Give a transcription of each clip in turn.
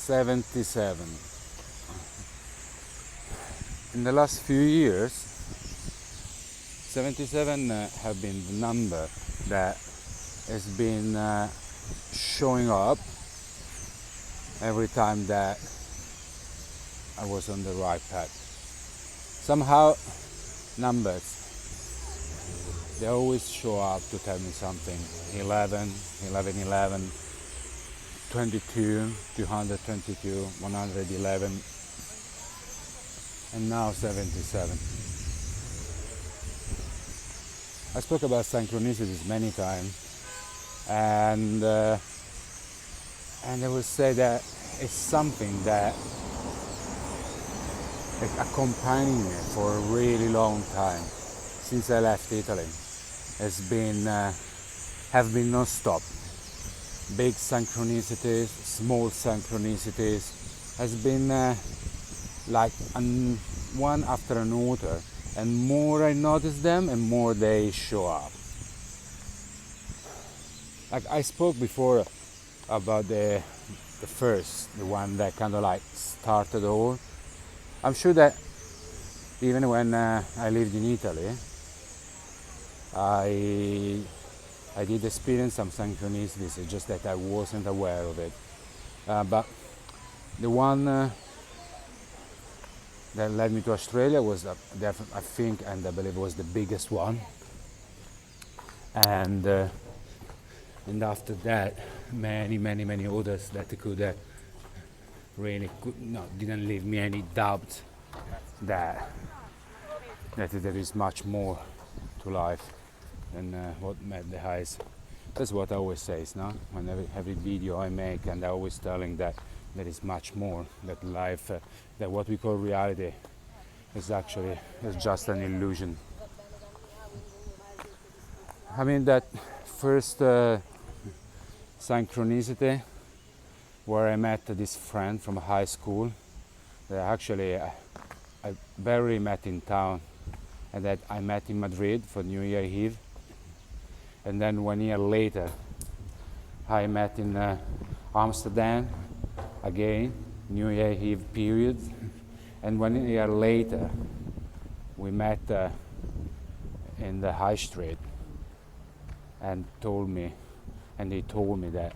77. In the last few years, 77 have been the number that has been showing up every time that I was on the right path. Somehow, numbers, they always show up to tell me something. 11, 11, 11, 22, 222, 111, and now 77. I spoke about synchronicities many times, and I would say that it's something that accompanying me for a really long time since I left Italy. Have been non-stop. Big synchronicities, small synchronicities, has been like one after another, and more I notice them and more they show up. Like I spoke before about the one that kind of like started all. I'm sure that even when I lived in Italy, I did experience some synchronicities, it's just that I wasn't aware of it. But the one that led me to Australia was, I think, and I believe was the biggest one. And after that, many others that didn't leave me any doubt that there is much more to life than what met the eyes. That's what I always say, no? On every video I make, and I'm always telling that there is much more, that life, that what we call reality is just an illusion. I mean, that first synchronicity where I met this friend from high school that actually I barely met in town, and that I met in Madrid for New Year Eve, and then 1 year later I met in Amsterdam again, New Year Eve period, and 1 year later we met in the high street, and they told me that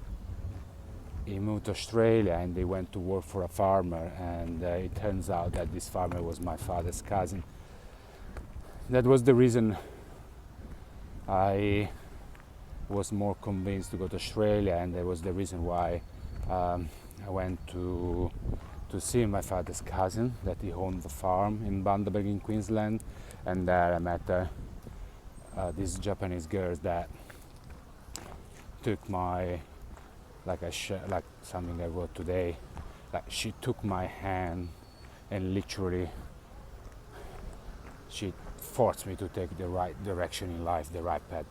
he moved to Australia and they went to work for a farmer, and it turns out that this farmer was my father's cousin. That was the reason I was more convinced to go to Australia, and that was the reason why I went to see my father's cousin, that he owned the farm in Bundaberg in Queensland, and there I met these Japanese girls that took my, like something I wrote today, like she took my hand and literally she forced me to take the right direction in life, the right path.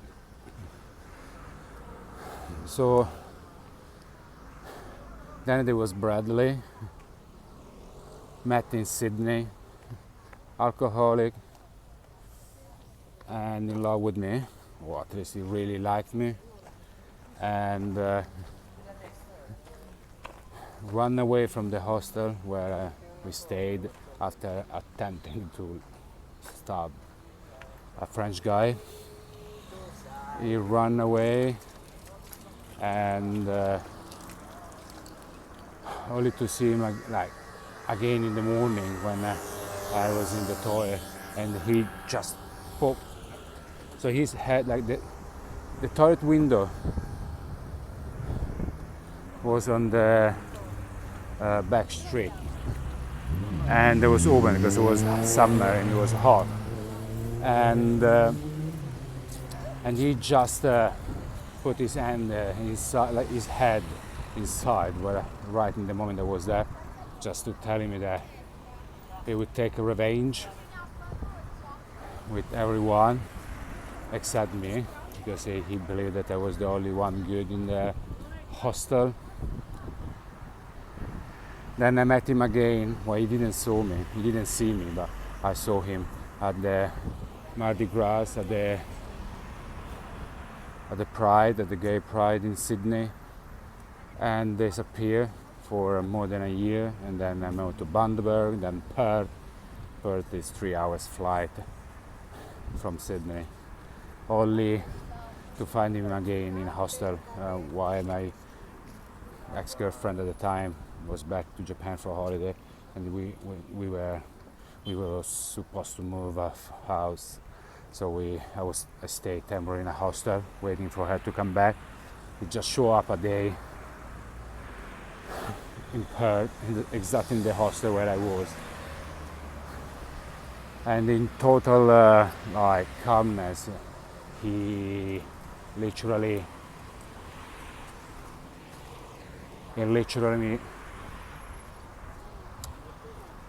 So then there was Bradley, met in Sydney, alcoholic, and in love with me, or at least he really liked me, and run away from the hostel where we stayed after attempting to stab a French guy. He ran away, and only to see him again in the morning when I was in the toilet, and he just poked. So his head, like the toilet window was on the back street, and it was open because it was summer and it was hot, and he just put his hand inside, like his head inside, where right in the moment I was there, just to tell me that he would take revenge with everyone except me, because he believed that I was the only one good in the hostel. Then I met him again. Well, he didn't see me, but I saw him at the Mardi Gras, at the Pride, at the Gay Pride in Sydney, and disappeared for more than a year, and then I moved to Bundaberg, then Perth. Perth is 3 hours flight from Sydney, only to find him again in a hostel while my ex-girlfriend at the time was back to Japan for a holiday, and we were supposed to move house, so I stayed temporarily in a hostel waiting for her to come back. We just show up a day in Perth, exactly in the hostel where I was, and in total like calmness, he literally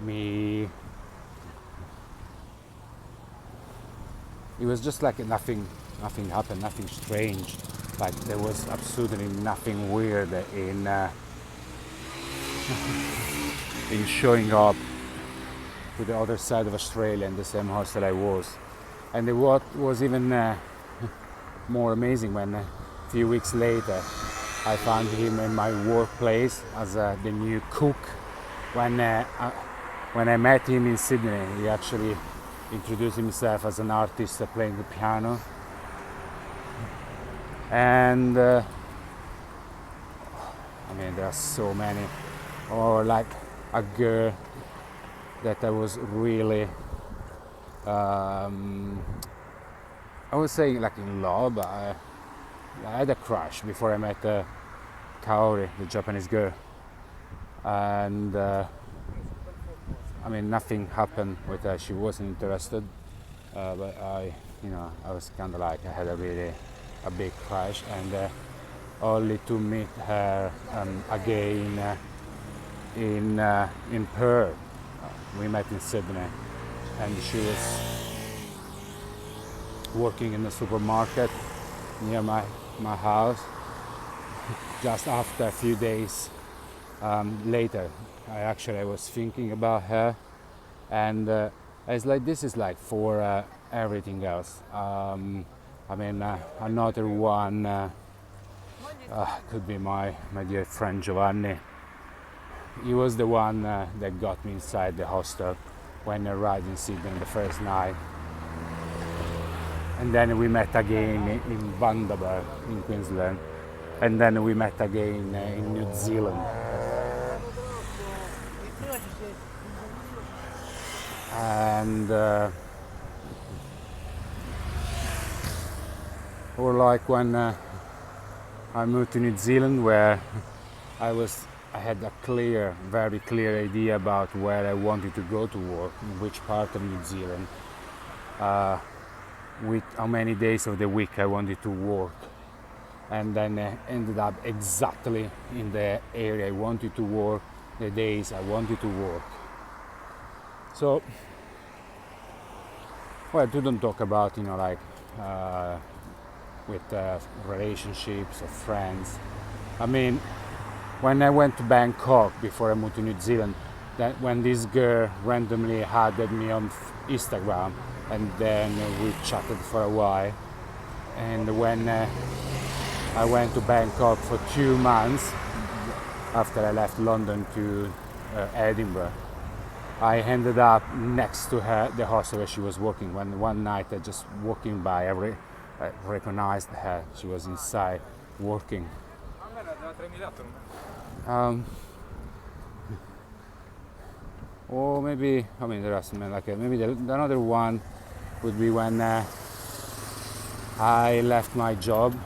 me it was just like nothing happened, nothing strange, like there was absolutely nothing weird in showing up to the other side of Australia in the same hostel I was. And what was even more amazing, when a few weeks later I found him in my workplace as the new cook. When I met him in Sydney, he actually introduced himself as an artist playing the piano. And I mean, there are so many. Or like a girl that I was really, I would say like in love, but I had a crush before I met Kaori, the Japanese girl. And I mean, nothing happened with her. She wasn't interested, but I was kind of like, I had a big crush, and only to meet her again in Perth. We met in Sydney, and she was working in a supermarket near my house. Just after a few days later, I was thinking about her, and I was like, this is like for everything else. I mean, another one could be my dear friend Giovanni. He was the one that got me inside the hostel when I arrived in Sydney the first night. And then we met again in Bundaberg in Queensland. And then we met again in New Zealand. And or like when I moved to New Zealand, where I had a very clear idea about where I wanted to go to work, in which part of New Zealand, with how many days of the week I wanted to work, and then ended up exactly in the area I wanted to work, the days I wanted to work. So, well, to don't talk about, like with relationships or friends. I mean, when I went to Bangkok before I moved to New Zealand, that when this girl randomly added me on Instagram, and then we chatted for a while. And when I went to Bangkok for 2 months after I left London to Edinburgh, I ended up next to her, the hostel where she was working. When one night I just walking by, I recognized her. She was inside working. Or maybe, I mean, there are some like maybe another one would be when I left my job.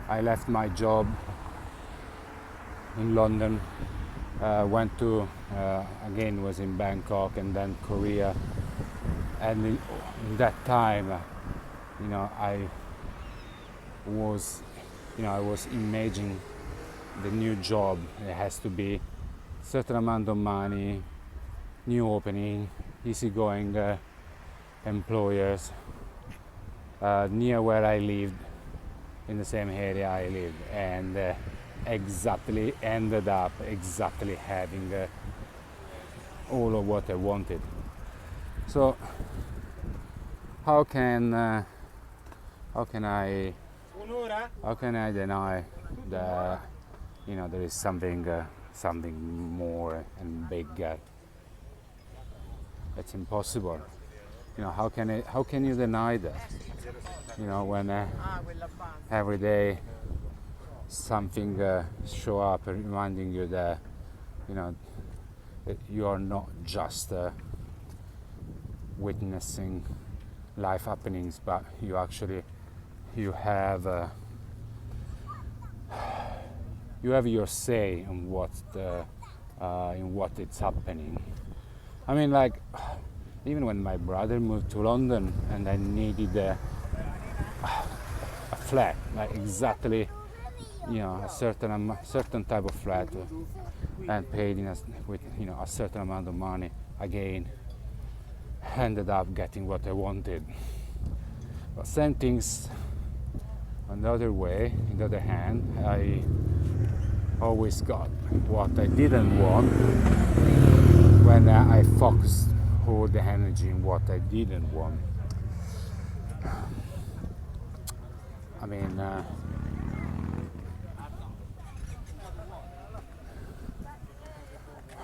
I left my job in London, went to again was in Bangkok and then Korea, and in that time, I was imagining the new job. It has to be certain amount of money, new opening, easygoing employers, near where I lived, in the same area I lived, and ended up exactly having all of what I wanted. So how can I deny that there is something more and bigger. It's impossible. How can you deny that? When every day something show up reminding you that that you are not just witnessing life happenings, but you actually you have your say in what it's happening. I mean, like, even when my brother moved to London and I needed a flat, like exactly, a certain type of flat, and paid with a certain amount of money, again, ended up getting what I wanted. But same things on the other way, on the other hand, I always got what I didn't want when I focused all the energy in what I didn't want. I mean,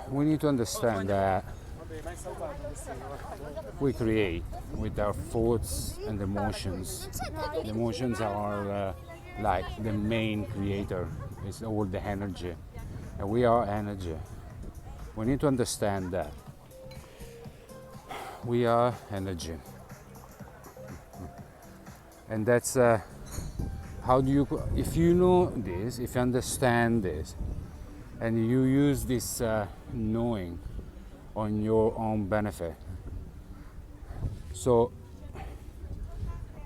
we need to understand that we create with our thoughts and emotions. The emotions are like the main creator. It's all the energy, and we are energy. We need to understand that we are energy, and that's how do you? If you know this, if you understand this, and you use this knowing on your own benefit. So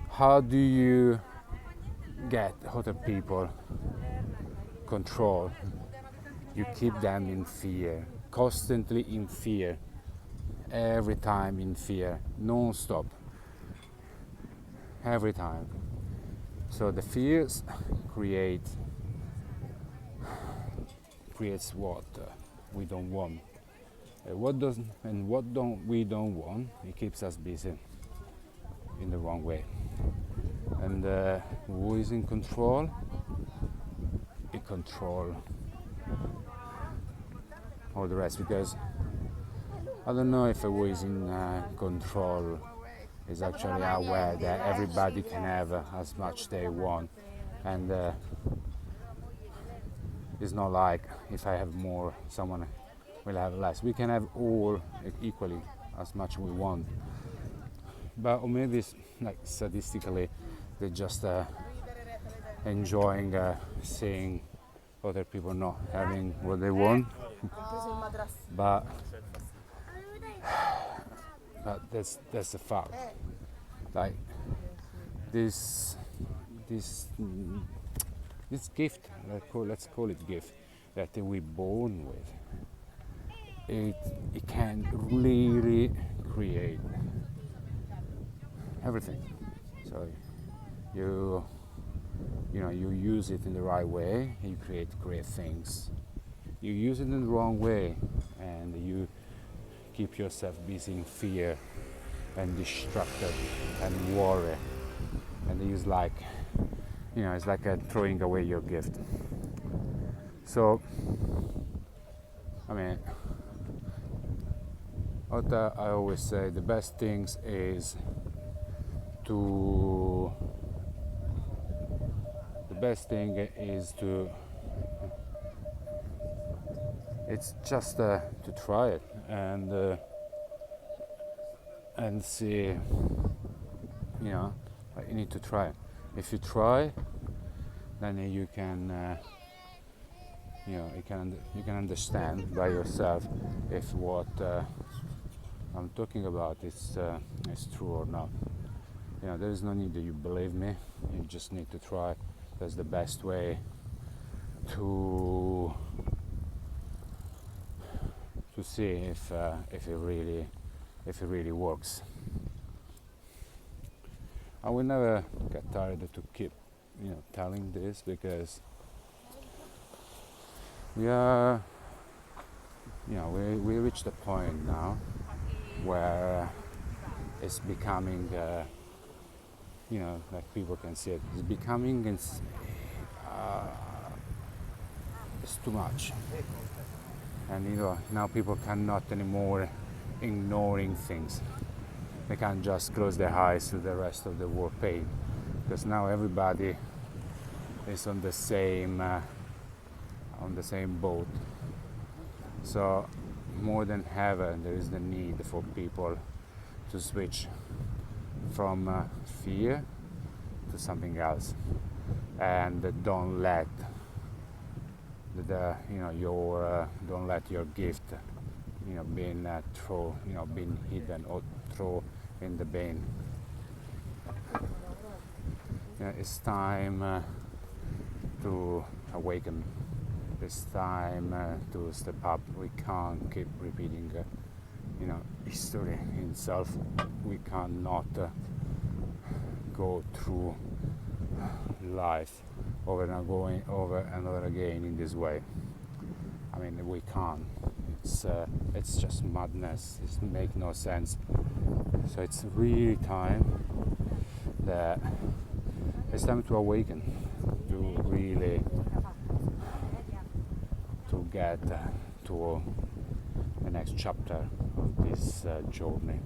how do you get other people control? You keep them in fear, constantly in fear, every time in fear, non-stop, every time. So the fears creates what we don't want. What doesn't and what don't we don't want, it keeps us busy in the wrong way. And who is in control? It control all the rest, because I don't know if who is in control is actually aware that everybody can have as much they want, and it's not like if I have more, someone will have less. We can have all equally as much we want, but or maybe it's like statistically they're just enjoying seeing other people not having what they want. but that's a fact. Like this gift, let's call it gift, that we're born with, it can really create everything. So you use it in the right way, you create great things. You use it in the wrong way, and you keep yourself busy in fear and distracted and worry, and it's like it's like throwing away your gift. So I mean, what I always say, the best things is to it's just to try it and see. You need to try. If you try, then you can you can understand by yourself if what I'm talking about is true or not. There is no need that you believe me. You just need to try. That's the best way to see if it really works. I will never get tired to keep telling this, because we are we reached a point now where it's becoming like people can see it, it's becoming too much. And now people cannot anymore ignoring things. They can't just close their eyes to the rest of the world pain, because now everybody is on the same boat. So more than ever, there is the need for people to switch from fear to something else, and don't let don't let your gift being being hidden or thrown in the bin. It's time to awaken. It's time to step up. We can't keep repeating history itself. We cannot go through life over and over again in this way. I mean, we can't. It's just madness. It makes no sense. So it's really time that it's time to awaken, to really to get to the next chapter of this journey.